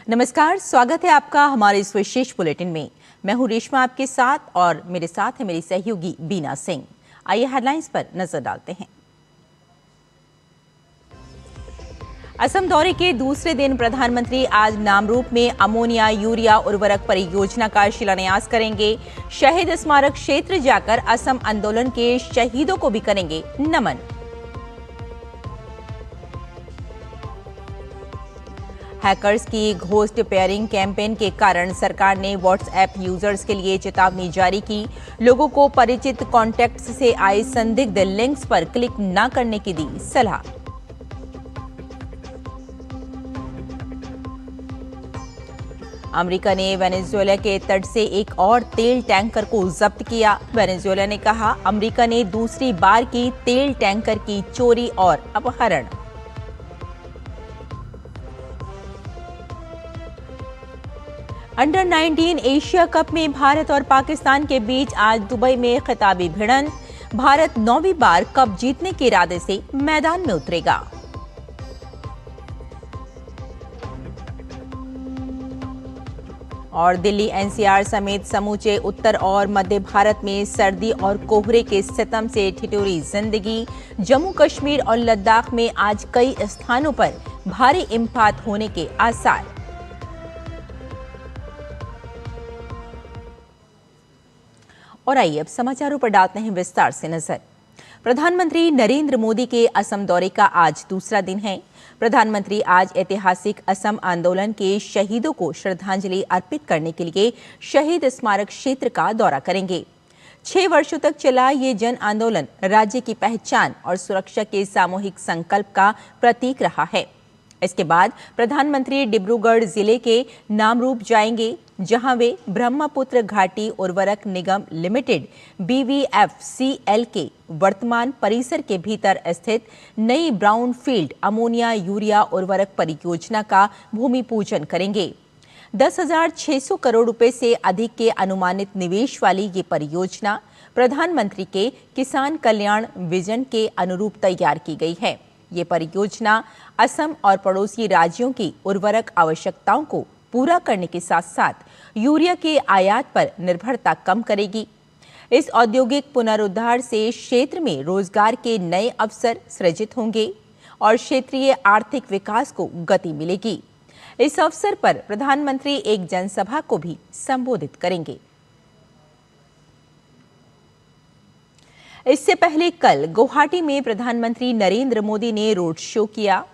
नमस्कार, स्वागत है आपका हमारे इस विशेष बुलेटिन में। मैं हूं रेशमा आपके साथ और मेरे साथ है मेरी सहयोगी बीना सिंह। आइए हेडलाइंस पर नजर डालते हैं। असम दौरे के दूसरे दिन प्रधानमंत्री आज नामरूप में अमोनिया यूरिया उर्वरक परियोजना का शिलान्यास करेंगे। शहीद स्मारक क्षेत्र जाकर असम आंदोलन के शहीदों को भी करेंगे नमन। हैकर्स की घोस्ट पेयरिंग कैंपेन के कारण सरकार ने व्हाट्सएप यूजर्स के लिए चेतावनी जारी की। लोगों को परिचित कॉन्टैक्ट्स से आए संदिग्ध लिंक्स पर क्लिक न करने की दी सलाह। अमेरिका ने वेनेजुएला के तट से एक और तेल टैंकर को जब्त किया। वेनेजुएला ने कहा अमेरिका ने दूसरी बार की तेल टैंकर की चोरी और अपहरण। अंडर 19 एशिया कप में भारत और पाकिस्तान के बीच आज दुबई में खिताबी भिड़ंत। भारत 9वीं बार कप जीतने के इरादे से मैदान में उतरेगा। और दिल्ली एनसीआर समेत समूचे उत्तर और मध्य भारत में सर्दी और कोहरे के सितम से ठिठुरी जिंदगी। जम्मू कश्मीर और लद्दाख में आज कई स्थानों पर भारी हिमपात होने के आसार। और आइए अब समाचारों पर डालते हैं विस्तार से नजर। प्रधानमंत्री नरेंद्र मोदी के असम दौरे का आज दूसरा दिन है। प्रधानमंत्री आज ऐतिहासिक असम आंदोलन के शहीदों को श्रद्धांजलि अर्पित करने के लिए शहीद स्मारक क्षेत्र का दौरा करेंगे। 6 वर्षों तक चला ये जन आंदोलन राज्य की पहचान और सुरक्षा के सामूहिक संकल्प का प्रतीक रहा है। इसके बाद प्रधानमंत्री डिब्रूगढ़ जिले के नामरूप जाएंगे, जहां वे ब्रह्मपुत्र घाटी उर्वरक निगम लिमिटेड BVFCL के वर्तमान परिसर के भीतर स्थित नई ब्राउन फील्ड अमोनिया यूरिया उर्वरक परियोजना का भूमि पूजन करेंगे। 10,600 करोड़ रुपए से अधिक के अनुमानित निवेश वाली ये परियोजना प्रधानमंत्री के किसान कल्याण विजन के अनुरूप तैयार की गई है। ये परियोजना असम और पड़ोसी राज्यों की उर्वरक आवश्यकताओं को पूरा करने के साथ साथ यूरिया के आयात पर निर्भरता कम करेगी। इस औद्योगिक पुनरुद्धार से क्षेत्र में रोजगार के नए अवसर सृजित होंगे और क्षेत्रीय आर्थिक विकास को गति मिलेगी। इस अवसर पर प्रधानमंत्री एक जनसभा को भी संबोधित करेंगे। इससे पहले कल गुवाहाटी में प्रधानमंत्री नरेंद्र मोदी ने रोड शो किया।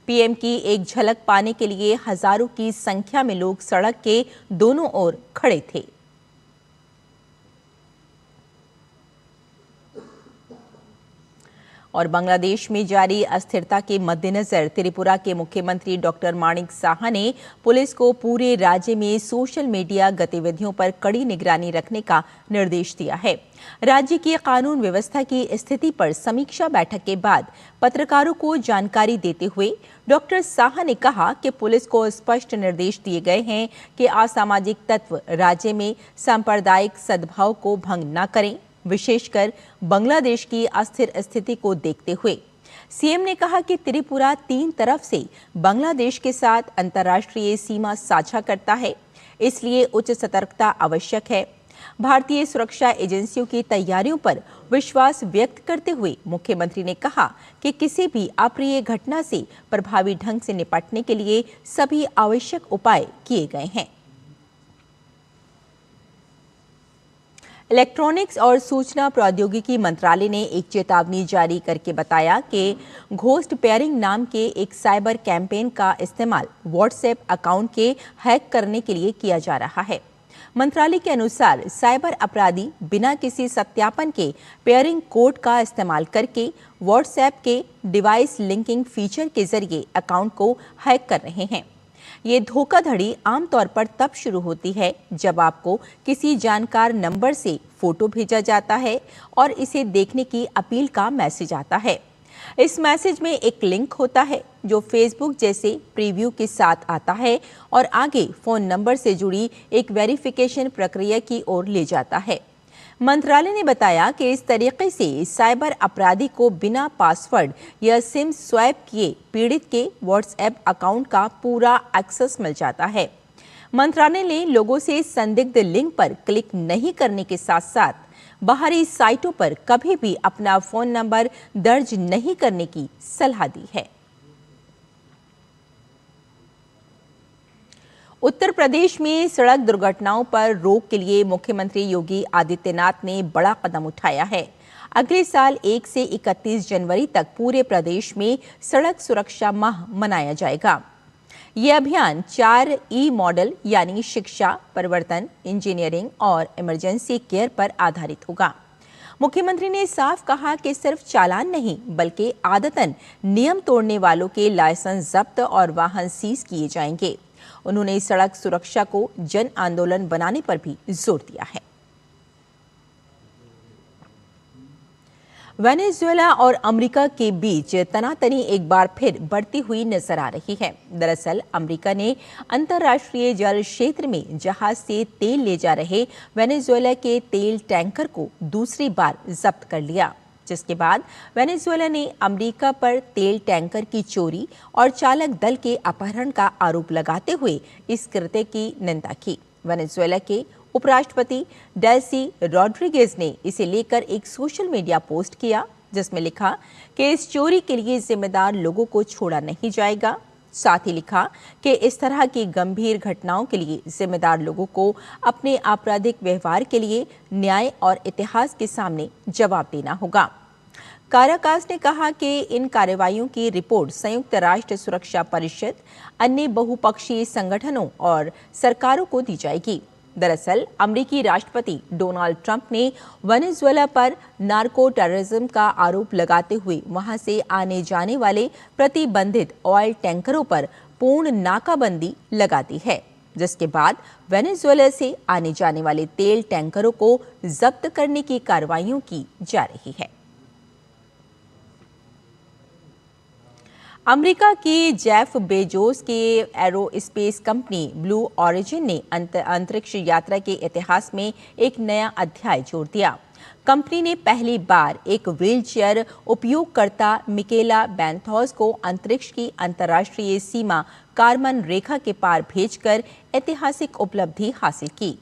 पीएम की एक झलक पाने के लिए हजारों की संख्या में लोग सड़क के दोनों ओर खड़े थे। और बांग्लादेश में जारी अस्थिरता के मद्देनजर त्रिपुरा के मुख्यमंत्री डॉक्टर माणिक साहा ने पुलिस को पूरे राज्य में सोशल मीडिया गतिविधियों पर कड़ी निगरानी रखने का निर्देश दिया है। राज्य की कानून व्यवस्था की स्थिति पर समीक्षा बैठक के बाद पत्रकारों को जानकारी देते हुए डॉक्टर साहा ने कहा कि पुलिस को स्पष्ट निर्देश दिए गए हैं कि असामाजिक तत्व राज्य में सांप्रदायिक सद्भाव को भंग न करें, विशेषकर बांग्लादेश की अस्थिर स्थिति को देखते हुए। सीएम ने कहा कि त्रिपुरा 3 तरफ से बांग्लादेश के साथ अंतर्राष्ट्रीय सीमा साझा करता है, इसलिए उच्च सतर्कता आवश्यक है। भारतीय सुरक्षा एजेंसियों की तैयारियों पर विश्वास व्यक्त करते हुए मुख्यमंत्री ने कहा कि किसी भी अप्रिय घटना से प्रभावी ढंग से निपटने के लिए सभी आवश्यक उपाय किए गए हैं। इलेक्ट्रॉनिक्स और सूचना प्रौद्योगिकी मंत्रालय ने एक चेतावनी जारी करके बताया कि घोस्ट पेयरिंग नाम के एक साइबर कैंपेन का इस्तेमाल व्हाट्सएप अकाउंट के हैक करने के लिए किया जा रहा है। मंत्रालय के अनुसार साइबर अपराधी बिना किसी सत्यापन के पेयरिंग कोड का इस्तेमाल करके व्हाट्सएप के डिवाइस लिंकिंग फीचर के जरिए अकाउंट को हैक कर रहे हैं। ये धोखाधड़ी आमतौर पर तब शुरू होती है जब आपको किसी जानकार नंबर से फोटो भेजा जाता है और इसे देखने की अपील का मैसेज आता है। इस मैसेज में एक लिंक होता है जो फेसबुक जैसे प्रीव्यू के साथ आता है और आगे फोन नंबर से जुड़ी एक वेरिफिकेशन प्रक्रिया की ओर ले जाता है। मंत्रालय ने बताया कि इस तरीके से साइबर अपराधी को बिना पासवर्ड या सिम स्वैप किए पीड़ित के व्हाट्सएप अकाउंट का पूरा एक्सेस मिल जाता है। मंत्रालय ने लोगों से संदिग्ध लिंक पर क्लिक नहीं करने के साथ साथ बाहरी साइटों पर कभी भी अपना फोन नंबर दर्ज नहीं करने की सलाह दी है। उत्तर प्रदेश में सड़क दुर्घटनाओं पर रोक के लिए मुख्यमंत्री योगी आदित्यनाथ ने बड़ा कदम उठाया है। अगले साल 1 से 31 जनवरी तक पूरे प्रदेश में सड़क सुरक्षा माह मनाया जाएगा। ये अभियान 4 ई मॉडल यानी शिक्षा, परिवर्तन, इंजीनियरिंग और इमरजेंसी केयर पर आधारित होगा। मुख्यमंत्री ने साफ कहा कि सिर्फ चालान नहीं बल्कि आदतन नियम तोड़ने वालों के लाइसेंस जब्त और वाहन सीज किए जाएंगे। उन्होंने सड़क सुरक्षा को जन आंदोलन बनाने पर भी जोर दिया है। वेनेजुएला और अमेरिका के बीच तनातनी एक बार फिर बढ़ती हुई नजर आ रही है। दरअसल अमेरिका ने अंतर्राष्ट्रीय जल क्षेत्र में जहाज से तेल ले जा रहे वेनेजुएला के तेल टैंकर को दूसरी बार जब्त कर लिया, जिसके बाद वेनेजुएला ने अमेरिका पर तेल टैंकर की चोरी और चालक दल के अपहरण का आरोप लगाते हुए इस कृत्य की निंदा की। वेनेजुएला के उपराष्ट्रपति डेल्सी रॉड्रिगेज ने इसे लेकर एक सोशल मीडिया पोस्ट किया, जिसमें लिखा कि इस चोरी के लिए जिम्मेदार लोगों को छोड़ा नहीं जाएगा। साथ ही लिखा कि इस तरह की गंभीर घटनाओं के लिए जिम्मेदार लोगों को अपने आपराधिक व्यवहार के लिए न्याय और इतिहास के सामने जवाब देना होगा। काराकास ने कहा कि इन कार्रवाइयों की रिपोर्ट संयुक्त राष्ट्र सुरक्षा परिषद, अन्य बहुपक्षीय संगठनों और सरकारों को दी जाएगी। दरअसल अमेरिकी राष्ट्रपति डोनाल्ड ट्रंप ने वेनेजुएला पर नार्को टेररिज्म का आरोप लगाते हुए वहां से आने जाने वाले प्रतिबंधित ऑयल टैंकरों पर पूर्ण नाकाबंदी लगा दी है, जिसके बाद वेनेजुएला से आने जाने वाले तेल टैंकरों को जब्त करने की कार्रवाइयों की जा रही है। अमेरिका की जेफ बेजोस के एरोस्पेस कंपनी ब्लू ओरिजिन ने अंतरिक्ष यात्रा के इतिहास में एक नया अध्याय जोड़ दिया। कंपनी ने पहली बार एक व्हीलचेयर उपयोगकर्ता मिकेला बैंथोस को अंतरिक्ष की अंतर्राष्ट्रीय सीमा कार्मन रेखा के पार भेजकर ऐतिहासिक उपलब्धि हासिल की।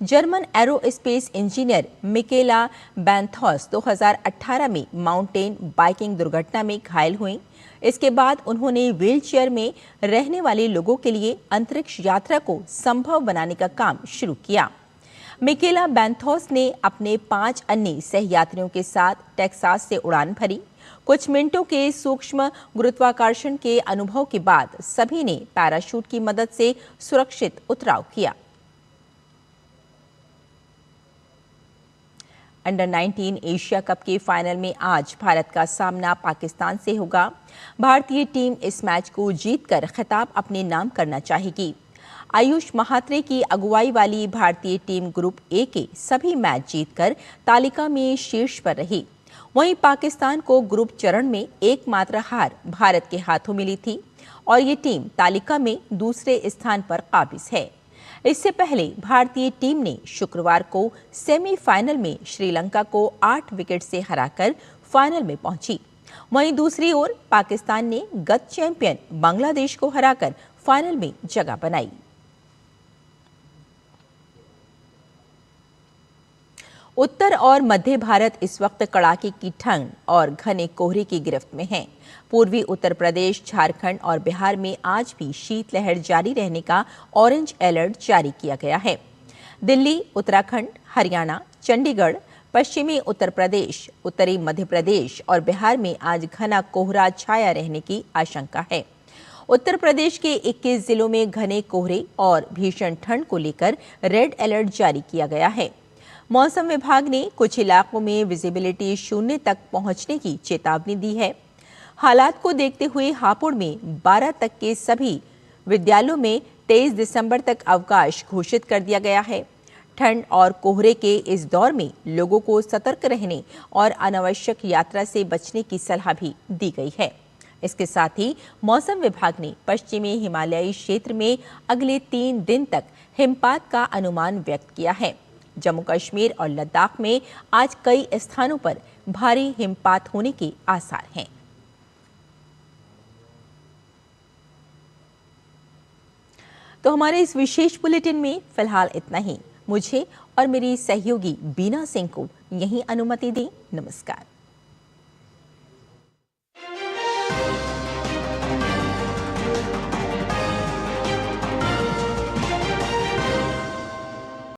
जर्मन एरोस्पेस इंजीनियर मिकेला बैंथोस 2018 में माउंटेन बाइकिंग दुर्घटना में घायल हुई। इसके बाद उन्होंने व्हीलचेयर में रहने वाले लोगों के लिए अंतरिक्ष यात्रा को संभव बनाने का काम शुरू किया। मिकेला बैंथोस ने अपने 5 अन्य सहयात्रियों के साथ टेक्सास से उड़ान भरी। कुछ मिनटों के सूक्ष्म गुरुत्वाकर्षण के अनुभव के बाद सभी ने पैराशूट की मदद से सुरक्षित उतराव किया। अंडर 19 एशिया कप के फाइनल में आज भारत का सामना पाकिस्तान से होगा। भारतीय टीम इस मैच को जीतकर खिताब अपने नाम करना चाहेगी। आयुष महात्रे की अगुवाई वाली भारतीय टीम ग्रुप ए के सभी मैच जीतकर तालिका में शीर्ष पर रही। वहीं पाकिस्तान को ग्रुप चरण में एकमात्र हार भारत के हाथों मिली थी और ये टीम तालिका में दूसरे स्थान पर काबिज है। इससे पहले भारतीय टीम ने शुक्रवार को सेमीफाइनल में श्रीलंका को 8 विकेट से हराकर फाइनल में पहुंची। वहीं दूसरी ओर पाकिस्तान ने गत चैंपियन बांग्लादेश को हराकर फाइनल में जगह बनाई। उत्तर और मध्य भारत इस वक्त कड़ाके की ठंड और घने कोहरे की गिरफ्त में है। पूर्वी उत्तर प्रदेश, झारखंड और बिहार में आज भी शीतलहर जारी रहने का ऑरेंज अलर्ट जारी किया गया है। दिल्ली, उत्तराखंड, हरियाणा, चंडीगढ़, पश्चिमी उत्तर प्रदेश, उत्तरी मध्य प्रदेश और बिहार में आज घना कोहरा छाया रहने की आशंका है। उत्तर प्रदेश के 21 जिलों में घने कोहरे और भीषण ठंड को लेकर रेड अलर्ट जारी किया गया है। मौसम विभाग ने कुछ इलाकों में विजिबिलिटी 0 तक पहुंचने की चेतावनी दी है। हालात को देखते हुए हापुड़ में 12 तक के सभी विद्यालयों में 23 दिसंबर तक अवकाश घोषित कर दिया गया है। ठंड और कोहरे के इस दौर में लोगों को सतर्क रहने और अनावश्यक यात्रा से बचने की सलाह भी दी गई है। इसके साथ ही मौसम विभाग ने पश्चिमी हिमालयी क्षेत्र में अगले 3 दिन तक हिमपात का अनुमान व्यक्त किया है। जम्मू कश्मीर और लद्दाख में आज कई स्थानों पर भारी हिमपात होने के आसार हैं। तो हमारे इस विशेष बुलेटिन में फिलहाल इतना ही। मुझे और मेरी सहयोगी बीना सिंह को यहीं अनुमति दें। नमस्कार।